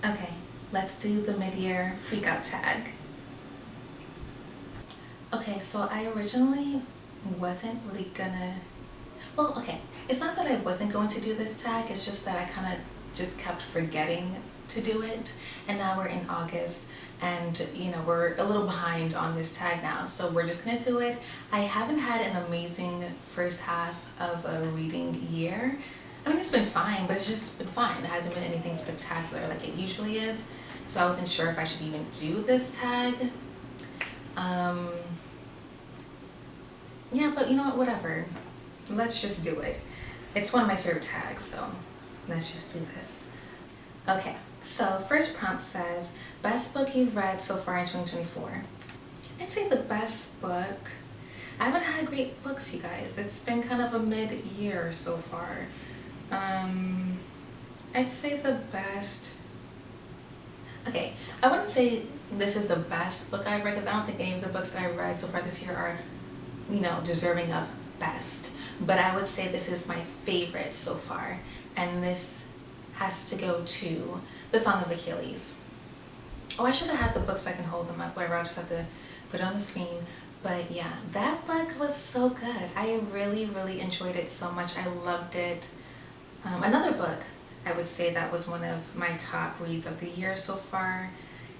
Okay, let's do the mid-year freakout tag. Okay, so I originally wasn't really gonna, well, okay, it's not that I wasn't going to do this tag, it's just that I kind of just kept forgetting to do it. And now we're in August and we're a little behind on this tag now, so we're just gonna do it. I haven't had an amazing first half of a reading year. I mean, it's been fine, but it's just been fine. It hasn't been anything spectacular like it usually is. So I wasn't sure if I should even do this tag. Um, yeah, but you know what, whatever. Let's just do it. It's one of my favorite tags, so let's just do this. Okay, so first prompt says, best book you've read so far in 2024. I'd say the best book. I haven't had great books, you guys. It's been kind of a mid-year so far. I'd say the best. Okay, I wouldn't say this is the best book I've read because I don't think any of the books that I've read so far this year are, deserving of best. But I would say this is my favorite so far, and this has to go to The Song of Achilles. Oh, I should have had the book so I can hold them up. Whatever, I'll just have to put it on the screen. But yeah, that book was so good. I really, really enjoyed it so much. I loved it. Another book I would say that was one of my top reads of the year so far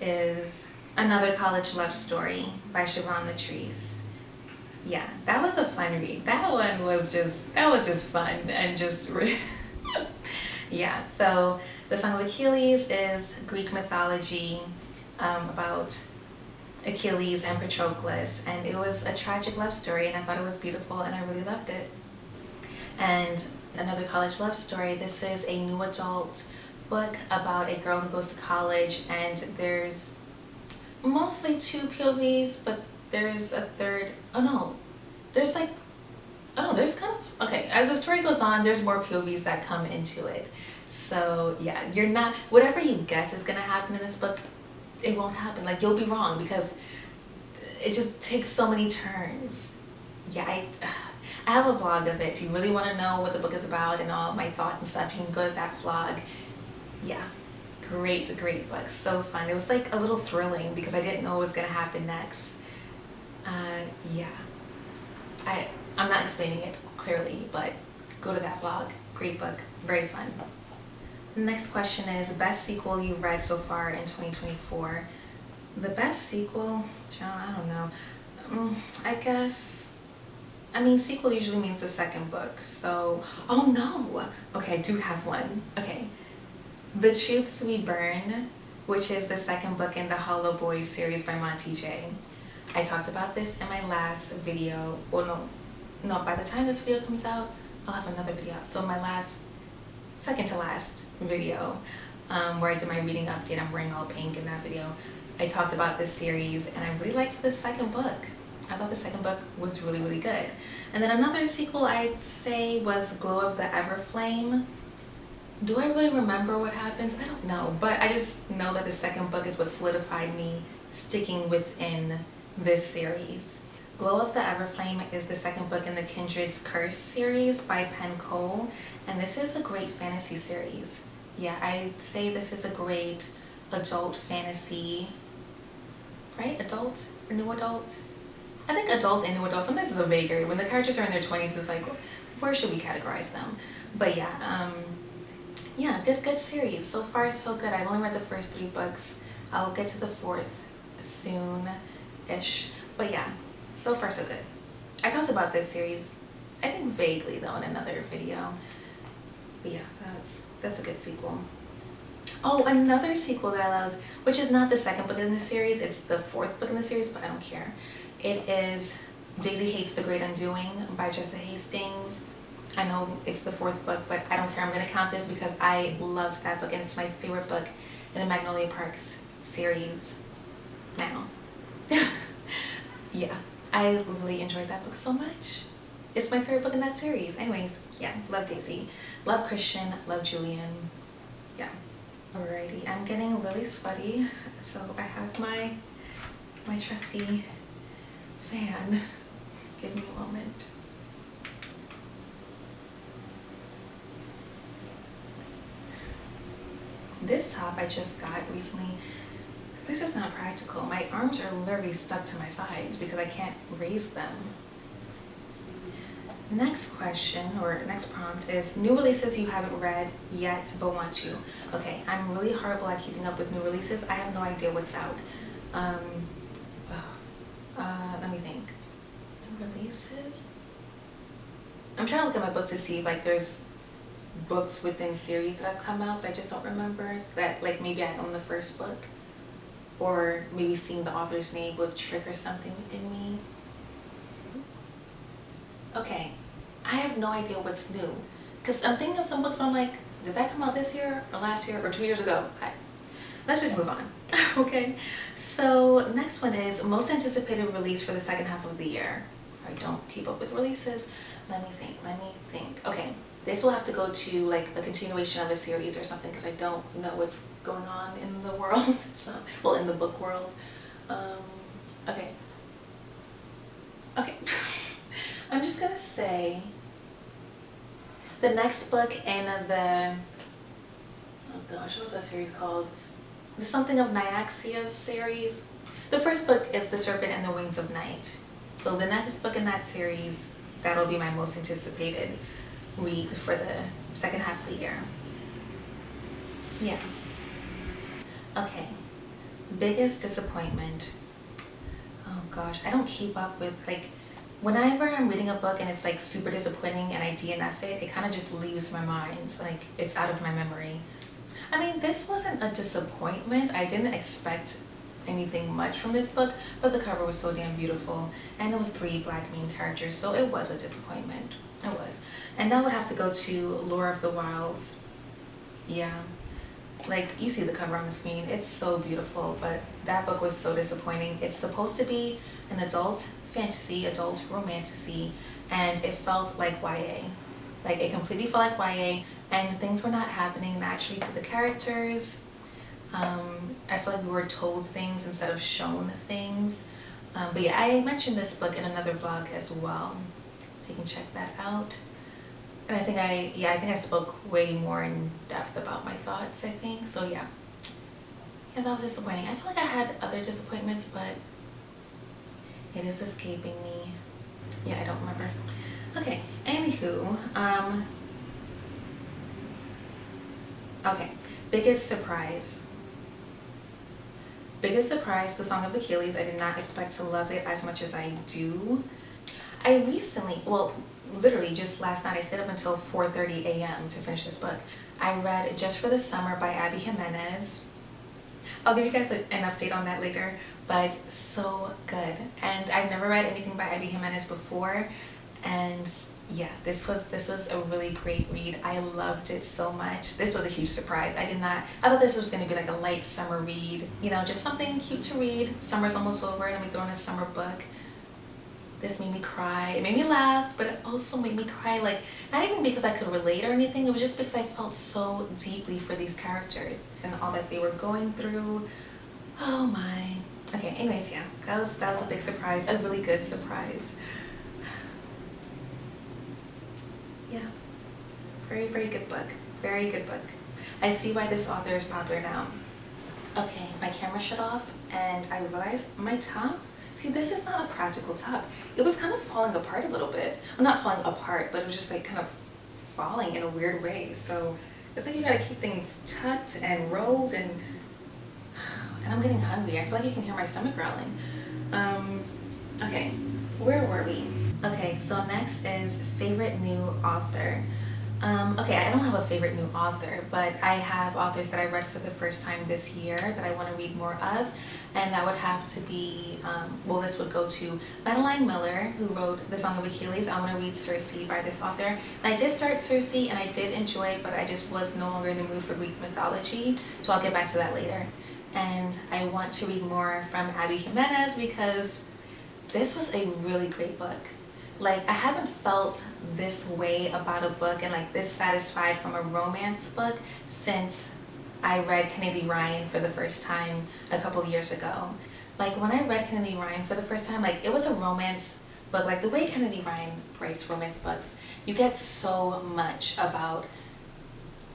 is Another College Love Story by Siobhan Latrice. Yeah, that was a fun read. That was just fun and just yeah. So The Song of Achilles is Greek mythology about Achilles and Patroclus, and it was a tragic love story, and I thought it was beautiful and I really loved it. And Another College Love Story, this is a new adult book about a girl who goes to college, and there's mostly two POVs, but there's a third. Oh no, there's like, oh no, there's kind of, okay, as the story goes on, there's more POVs that come into it. So yeah, you're not, whatever you guess is gonna happen in this book, it won't happen. Like, you'll be wrong because it just takes so many turns. Yeah, I have a vlog of it. If you really want to know what the book is about and all my thoughts and stuff, you can go to that vlog. Yeah, great book, so fun. It was like a little thrilling because I didn't know what was gonna happen next. Yeah, I'm not explaining it clearly, but go to that vlog. Great book, very fun. Next question is best sequel you've read so far in 2024. The best sequel, I don't know. I guess, sequel usually means the second book, so, oh no! Okay, I do have one. Okay. The Truths We Burn, which is the second book in the Hollow Boys series by Monty J. I talked about this in my last video. Well, no, by the time this video comes out, I'll have another video. So my second to last video, where I did my reading update, I'm wearing all pink in that video. I talked about this series and I really liked the second book. I thought the second book was really, really good. And then another sequel I'd say was Glow of the Everflame. Do I really remember what happens? I don't know, but I just know that the second book is what solidified me sticking within this series. Glow of the Everflame is the second book in the Kindred's Curse series by Penn Cole, and this is a great fantasy series. Yeah, I'd say this is a great adult fantasy, right? Adult or new adult? I think adult and new adult. Sometimes it's a vague area. When the characters are in their 20s, it's like, where should we categorize them? But yeah, yeah, good series. So far, so good. I've only read the first 3 books. I'll get to the 4th soon-ish. But yeah, so far, so good. I talked about this series, I think vaguely though, in another video. But yeah, that's a good sequel. Oh, another sequel that I loved, which is not the second book in the series, it's the 4th book in the series, but I don't care. It is Daisy Hates the Great Undoing by Jessa Hastings. I know it's the 4th book, but I don't care. I'm going to count this because I loved that book and it's my favorite book in the Magnolia Parks series now. Yeah, I really enjoyed that book so much. It's my favorite book in that series. Anyways, yeah, love Daisy. Love Christian, love Julian. Yeah. Alrighty, I'm getting really sweaty, so I have my trusty fan. Give me a moment. This top I just got recently. This is not practical. My arms are literally stuck to my sides because I can't raise them. Next question, or next prompt, is new releases you haven't read yet but want to. Okay, I'm really horrible at keeping up with new releases. I have no idea what's out. Let me think. New releases? I'm trying to look at my books to see if like there's books within series that have come out that I just don't remember. That like maybe I own the first book. Or maybe seeing the author's name would trigger something in me. Okay, I have no idea what's new. Because I'm thinking of some books, but I'm like, did that come out this year or last year or 2 years ago? Let's just move on. Okay, so next one is most anticipated release for the second half of the year. I don't keep up with releases. Let me think. Okay, this will have to go to like a continuation of a series or something because I don't know what's going on in the world. So, well, in the book world. Okay. I'm just gonna say the next book in the, oh gosh, what was that series called? The Something of Nyaxia series. The first book is The Serpent and the Wings of Night. So the next book in that series, that'll be my most anticipated read for the second half of the year. Yeah. Okay. Biggest disappointment. Oh gosh, I don't keep up with like, whenever I'm reading a book and it's like super disappointing and I DNF it, it kind of just leaves my mind, like it's out of my memory. I mean, this wasn't a disappointment. I didn't expect anything much from this book, but the cover was so damn beautiful and it was 3 Black main characters, so it was a disappointment. It was. And that would have to go to Lore of the Wilds. Yeah. Like, you see the cover on the screen, it's so beautiful, but that book was so disappointing. It's supposed to be an adult fantasy, adult romantasy, and it felt like YA. Like, it completely felt like YA, and things were not happening naturally to the characters. I feel like we were told things instead of shown things. But yeah, I mentioned this book in another vlog as well, so you can check that out. And I think I spoke way more in depth about my thoughts, I think. So yeah, that was disappointing. I feel like I had other disappointments, but it is escaping me. Yeah, I don't remember. Okay, anywho, okay, biggest surprise. Biggest surprise, The Song of Achilles. I did not expect to love it as much as I do. I recently, well, literally just last night, I stayed up until 4:30 a.m. to finish this book. I read Just for the Summer by Abby Jimenez. I'll give you guys an update on that later, but so good. And I've never read anything by Abby Jimenez before, and yeah, this was a really great read. I loved it so much. This was a huge surprise. I thought this was going to be like a light summer read, you know, just something cute to read. Summer's almost over and we throw in a summer book. This made me cry. It made me laugh, but it also made me cry, like, not even because I could relate or anything, it was just because I felt so deeply for these characters and all that they were going through. Oh my. Okay, anyways, yeah, that was a big surprise, a really good surprise. Yeah, very, very good book. Very good book. I see why this author is popular now. Okay, my camera shut off and I realized my top, see, this is not a practical top. It was kind of falling apart a little bit. Well, not falling apart, but it was just like kind of falling in a weird way. So it's like you gotta keep things tucked and rolled, and I'm getting hungry. I feel like you can hear my stomach growling. Okay, where were we? Okay, so next is favorite new author. Okay, I don't have a favorite new author, but I have authors that I read for the first time this year that I want to read more of, and that would have to be, well, this would go to Madeline Miller, who wrote The Song of Achilles. I want to read Circe by this author. And I did start Circe, and I did enjoy it, but I just was no longer in the mood for Greek mythology, so I'll get back to that later. And I want to read more from Abby Jimenez because this was a really great book. Like, I haven't felt this way about a book and like this satisfied from a romance book since I read Kennedy Ryan for the first time a couple years ago. Like, when I read Kennedy Ryan for the first time, like, it was a romance book. Like, the way Kennedy Ryan writes romance books, you get so much about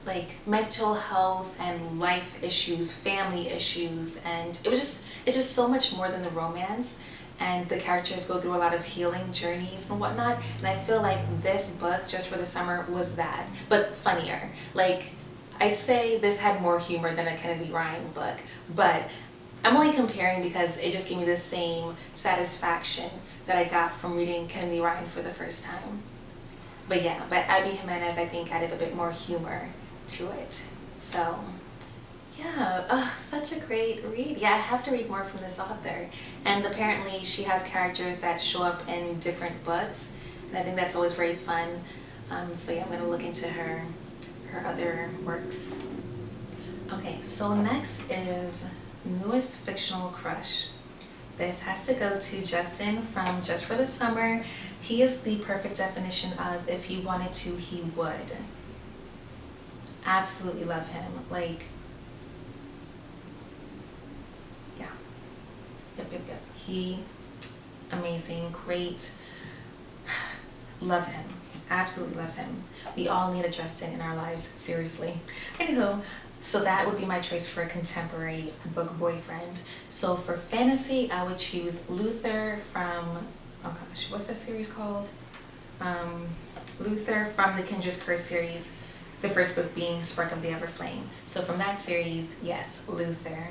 like mental health and life issues, family issues, and it's just so much more than the romance. And the characters go through a lot of healing journeys and whatnot. And I feel like this book, Just for the Summer, was that, but funnier. Like, I'd say this had more humor than a Kennedy Ryan book, but I'm only comparing because it just gave me the same satisfaction that I got from reading Kennedy Ryan for the first time. But yeah, but Abby Jimenez, I think, added a bit more humor to it. So yeah, such a great read. Yeah, I have to read more from this author. And apparently she has characters that show up in different books, and I think that's always very fun. So yeah, I'm gonna look into her other works. Okay, so next is newest fictional crush. This has to go to Justin from Just for the Summer. He is the perfect definition of if he wanted to, he would. Absolutely love him. Like, yeah. Yep. He, amazing, great. Love him. Absolutely love him. We all need a Justin in our lives, seriously. Anywho, so that would be my choice for a contemporary book boyfriend. So for fantasy, I would choose Luther from, oh gosh, what's that series called? Luther from the Kendra's Curse series, the first book being Spark of the Everflame. So from that series, yes, Luther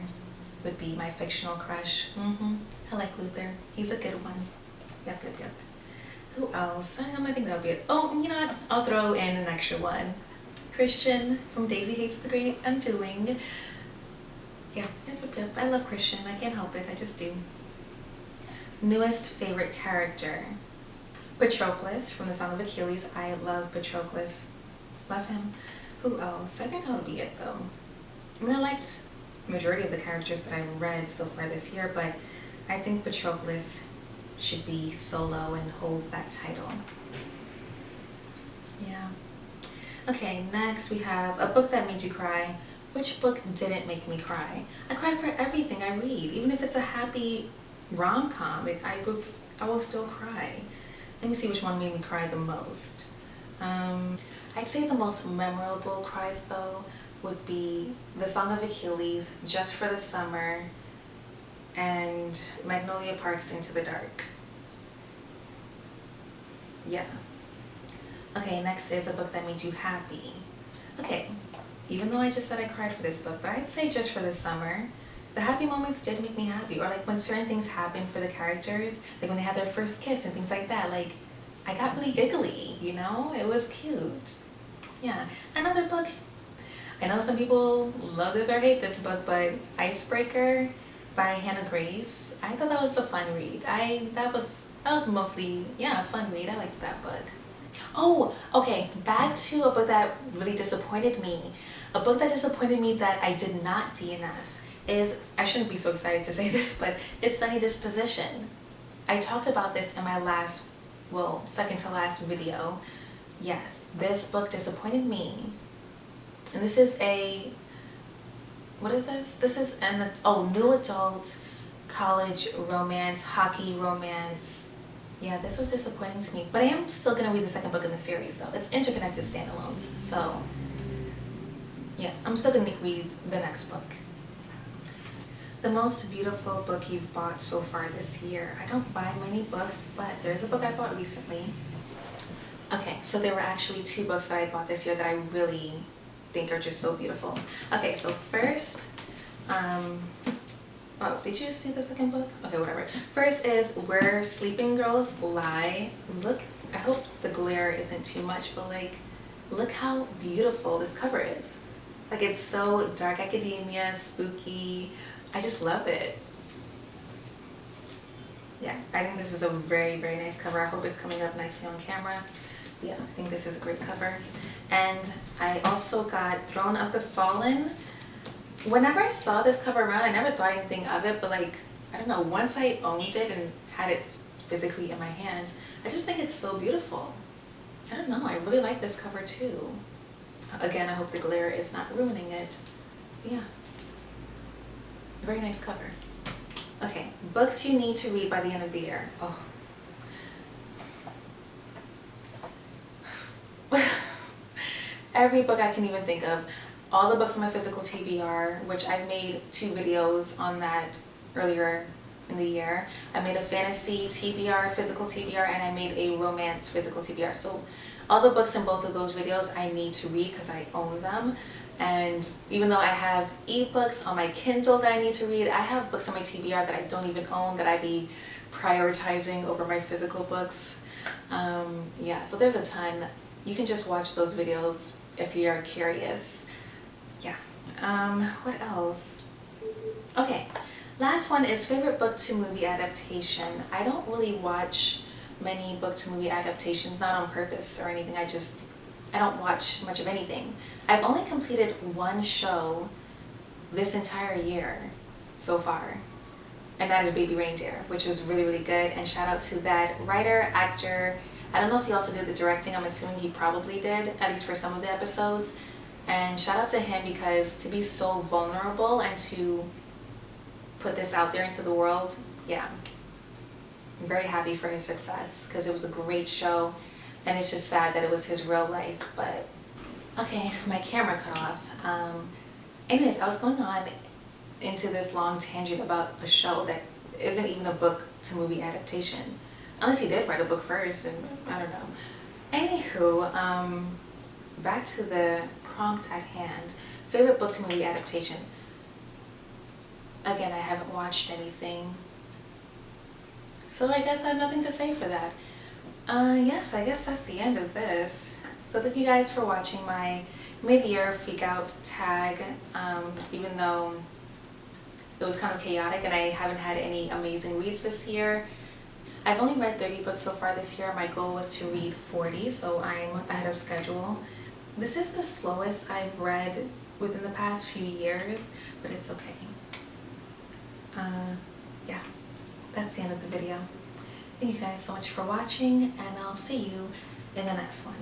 would be my fictional crush. I like Luther. He's a good one. Yep. Who else? I think that would be it. Oh, you know what? I'll throw in an extra one. Christian from Daisy Hates the Great Undoing. Yeah, yep. I love Christian. I can't help it. I just do. Newest favorite character. Patroclus from the Song of Achilles. I love Patroclus. Love him. Who else? I think that would be it though. I mean, I liked the majority of the characters that I've read so far this year, but I think Patroclus should be solo and hold that title. Yeah. Okay, next we have a book that made you cry. Which book didn't make me cry? I cry for everything I read. Even if it's a happy rom-com, I will still cry. Let me see which one made me cry the most. I'd say the most memorable cries though would be The Song of Achilles, Just for the Summer, and Magnolia Park's Into the Dark. Yeah. Okay, next is a book that made you happy. Okay, even though I just said I cried for this book, but I'd say Just for the Summer. The happy moments did make me happy, or like when certain things happen for the characters, like when they had their first kiss and things like that, like I got really giggly, you know? It was cute. Yeah. Another book, I know some people love this or hate this book, but Icebreaker by Hannah Grace. I thought that was a fun read. That was mostly, yeah, a fun read. I liked that book. Oh, okay, back to a book that really disappointed me. A book that disappointed me that I did not DNF is, I shouldn't be so excited to say this, but it's Sunny Disposition. I talked about this in my last, well, second to last video. Yes, this book disappointed me. And this is a, what is this? This is an, new adult college romance, hockey romance. Yeah, this was disappointing to me, but I am still gonna read the second book in the series though. It's interconnected standalones, so yeah, I'm still gonna read the next book. The most beautiful book you've bought so far this year. I don't buy many books, but there's a book I bought recently. Okay, so there were actually two books that I bought this year that I really think are just so beautiful. Okay, so first, oh, did you see the second book? Okay, whatever. First is Where Sleeping Girls Lie. Look, I hope the glare isn't too much, but like, look how beautiful this cover is. Like, it's so dark academia, spooky. I just love it. Yeah, I think this is a very, very nice cover. I hope it's coming up nicely on camera. Yeah, I think this is a great cover. And I also got Throne of the Fallen. Whenever I saw this cover around, I never thought anything of it, but like, I don't know, once I owned it and had it physically in my hands, I just think it's so beautiful. I don't know, I really like this cover too. Again, I hope the glare is not ruining it. Yeah. Very nice cover. Okay, books you need to read by the end of the year. Oh. every book I can even think of. All the books on my physical TBR, which I've made 2 videos on that earlier in the year. I made a fantasy TBR, physical TBR, and I made a romance physical TBR. So all the books in both of those videos I need to read because I own them. And even though I have ebooks on my Kindle that I need to read, I have books on my TBR that I don't even own that I be prioritizing over my physical books. Yeah, so there's a ton. You can just watch those videos if you're curious. Yeah. What else? Okay, last one is favorite book to movie adaptation. I don't really watch many book to movie adaptations, not on purpose or anything. I don't watch much of anything. I've only completed 1 show this entire year so far, and that is Baby Reindeer, which was really, really good. And shout out to that writer, actor. I don't know if he also did the directing. I'm assuming he probably did, at least for some of the episodes. And shout out to him, because to be so vulnerable and to put this out there into the world, yeah, I'm very happy for his success, because it was a great show, and it's just sad that it was his real life. But okay, my camera cut off. Anyways, I was going on into this long tangent about a show that isn't even a book to movie adaptation, unless he did write a book first, and I don't know. Anywho, back to the prompt at hand. Favorite book to movie adaptation. Again, I haven't watched anything, so I guess I have nothing to say for that. Yes, I guess that's the end of this. So thank you guys for watching my mid-year freak out tag, even though it was kind of chaotic and I haven't had any amazing reads this year. I've only read 30 books so far this year. My goal was to read 40, so I'm ahead of schedule. This is the slowest I've read within the past few years, but it's okay. Yeah, that's the end of the video. Thank you guys so much for watching, and I'll see you in the next one.